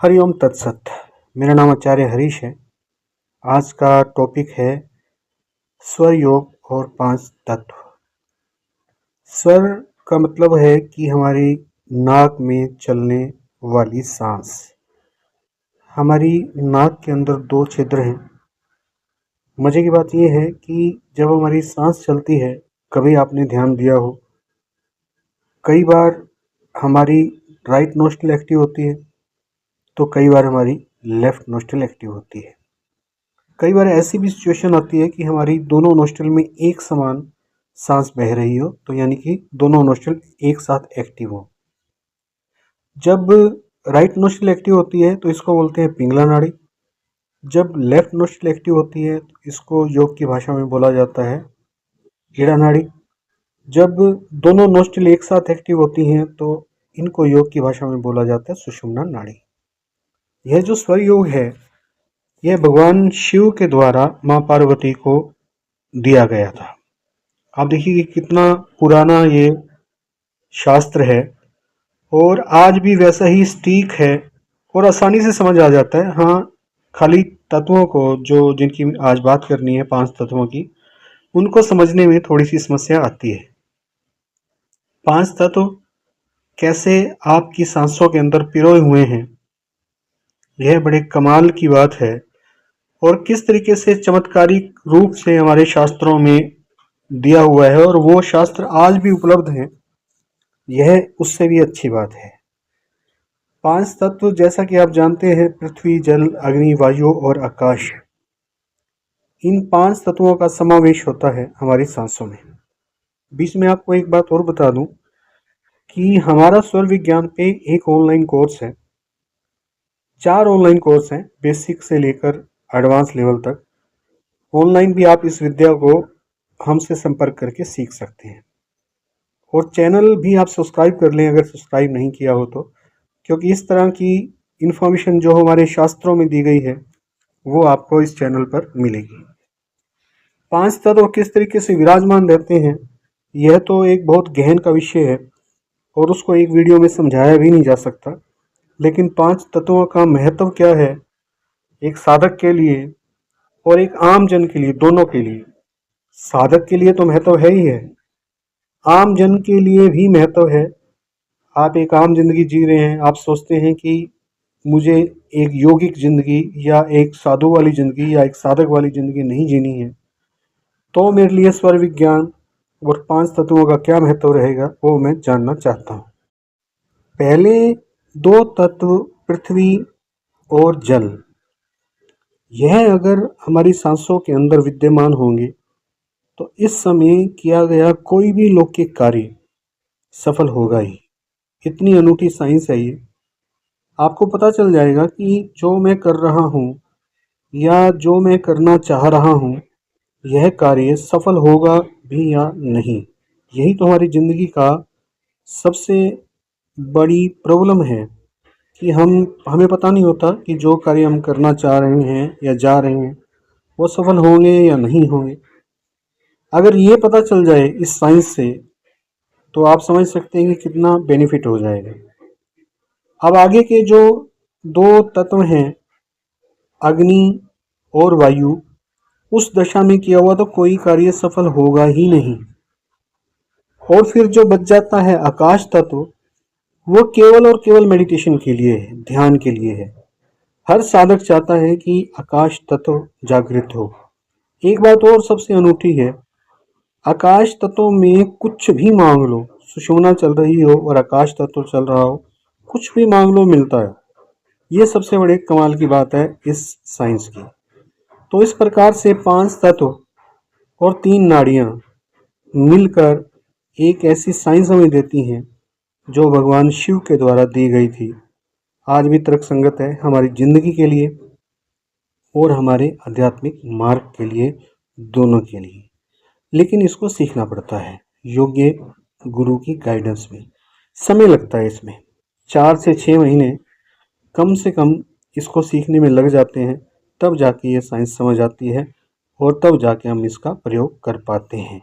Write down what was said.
हरिओम तत्सत। मेरा नाम आचार्य हरीश है। आज का टॉपिक है स्वर योग और 5 तत्व। स्वर का मतलब है कि हमारी नाक में चलने वाली सांस। हमारी नाक के अंदर 2 छिद्र हैं। मजे की बात यह है कि जब हमारी सांस चलती है, कभी आपने ध्यान दिया हो, कई बार हमारी राइट नोस्ट्रिल एक्टिव होती है तो कई बार हमारी लेफ्ट नोस्ट्रिल एक्टिव होती है। कई बार ऐसी भी सिचुएशन आती है कि हमारी दोनों नोस्ट्रिल में एक समान सांस बह रही हो, तो यानी कि दोनों नोस्ट्रिल एक साथ एक्टिव हो। जब राइट नोस्ट्रिल एक्टिव होती है तो इसको बोलते हैं पिंगला नाड़ी। जब लेफ्ट नोस्ट्रिल एक्टिव होती है तो इसको योग की भाषा में बोला जाता है ईड़ा नाड़ी। जब दोनों नोस्ट्रिल एक साथ एक्टिव होती हैं तो इनको योग की भाषा में बोला जाता है सुषुम्ना नाड़ी। यह जो स्वर योग है, यह भगवान शिव के द्वारा मां पार्वती को दिया गया था। आप देखिए कि कितना पुराना ये शास्त्र है और आज भी वैसा ही सटीक है और आसानी से समझ आ जाता है। हाँ, खाली तत्वों को जिनकी आज बात करनी है 5 तत्वों की, उनको समझने में थोड़ी सी समस्या आती है। 5 तत्व कैसे आपकी सांसों के अंदर पिरोए हुए हैं, यह बड़े कमाल की बात है। और किस तरीके से चमत्कारिक रूप से हमारे शास्त्रों में दिया हुआ है और वो शास्त्र आज भी उपलब्ध हैं, यह उससे भी अच्छी बात है। 5 तत्व जैसा कि आप जानते हैं, पृथ्वी, जल, अग्नि, वायु और आकाश। इन 5 तत्वों का समावेश होता है हमारी सांसों में। बीच में आपको एक बात और बता दूं कि हमारा स्वर विज्ञान पे एक ऑनलाइन कोर्स है। 4 ऑनलाइन कोर्स हैं, बेसिक से लेकर एडवांस लेवल तक। ऑनलाइन भी आप इस विद्या को हमसे संपर्क करके सीख सकते हैं। और चैनल भी आप सब्सक्राइब कर लें अगर सब्सक्राइब नहीं किया हो तो, क्योंकि इस तरह की इन्फॉर्मेशन जो हमारे शास्त्रों में दी गई है वो आपको इस चैनल पर मिलेगी। 5 तत्व किस तरीके से विराजमान रहते हैं, यह तो एक बहुत गहन का विषय है और उसको एक वीडियो में समझाया भी नहीं जा सकता। लेकिन 5 तत्वों का महत्व क्या है एक साधक के लिए और एक आम जन के लिए, दोनों के लिए। साधक के लिए तो महत्व है ही है, आम जन के लिए भी महत्व है। आप एक आम जिंदगी जी रहे हैं, आप सोचते हैं कि मुझे एक योगिक जिंदगी या एक साधु वाली जिंदगी या एक साधक वाली जिंदगी नहीं जीनी है, तो मेरे लिए स्वर विज्ञान और 5 तत्वों का क्या महत्व रहेगा वो मैं जानना चाहता हूँ। पहले 2 तत्व पृथ्वी और जल, यह अगर हमारी सांसों के अंदर विद्यमान होंगे तो इस समय किया गया कोई भी लौकिक कार्य सफल होगा ही। इतनी अनूठी साइंस है ये। आपको पता चल जाएगा कि जो मैं कर रहा हूँ या जो मैं करना चाह रहा हूँ, यह कार्य सफल होगा भी या नहीं। यही तो हमारी जिंदगी का सबसे बड़ी प्रॉब्लम है कि हमें पता नहीं होता कि जो कार्य हम करना चाह रहे हैं या जा रहे हैं वो सफल होंगे या नहीं होंगे। अगर ये पता चल जाए इस साइंस से तो आप समझ सकते हैं कि कितना बेनिफिट हो जाएगा। अब आगे के जो 2 तत्व हैं अग्नि और वायु, उस दशा में किया हुआ तो कोई कार्य सफल होगा ही नहीं। और फिर जो बच जाता है आकाश तत्व, वो केवल और केवल मेडिटेशन के लिए है, ध्यान के लिए है। हर साधक चाहता है कि आकाश तत्व जागृत हो। एक बात और सबसे अनूठी है, आकाश तत्व में कुछ भी मांग लो, सुषुम्ना चल रही हो और आकाश तत्व चल रहा हो, कुछ भी मांग लो मिलता है। ये सबसे बड़े कमाल की बात है इस साइंस की। तो इस प्रकार से 5 तत्व और 3 नाड़ियां मिलकर एक ऐसी साइंस हमें देती हैं जो भगवान शिव के द्वारा दी गई थी। आज भी तर्क संगत है हमारी जिंदगी के लिए और हमारे आध्यात्मिक मार्ग के लिए, दोनों के लिए। लेकिन इसको सीखना पड़ता है योग्य गुरु की गाइडेंस में। समय लगता है इसमें, 4 से 6 महीने कम से कम इसको सीखने में लग जाते हैं, तब जाके ये साइंस समझ आती है और तब जाके हम इसका प्रयोग कर पाते हैं।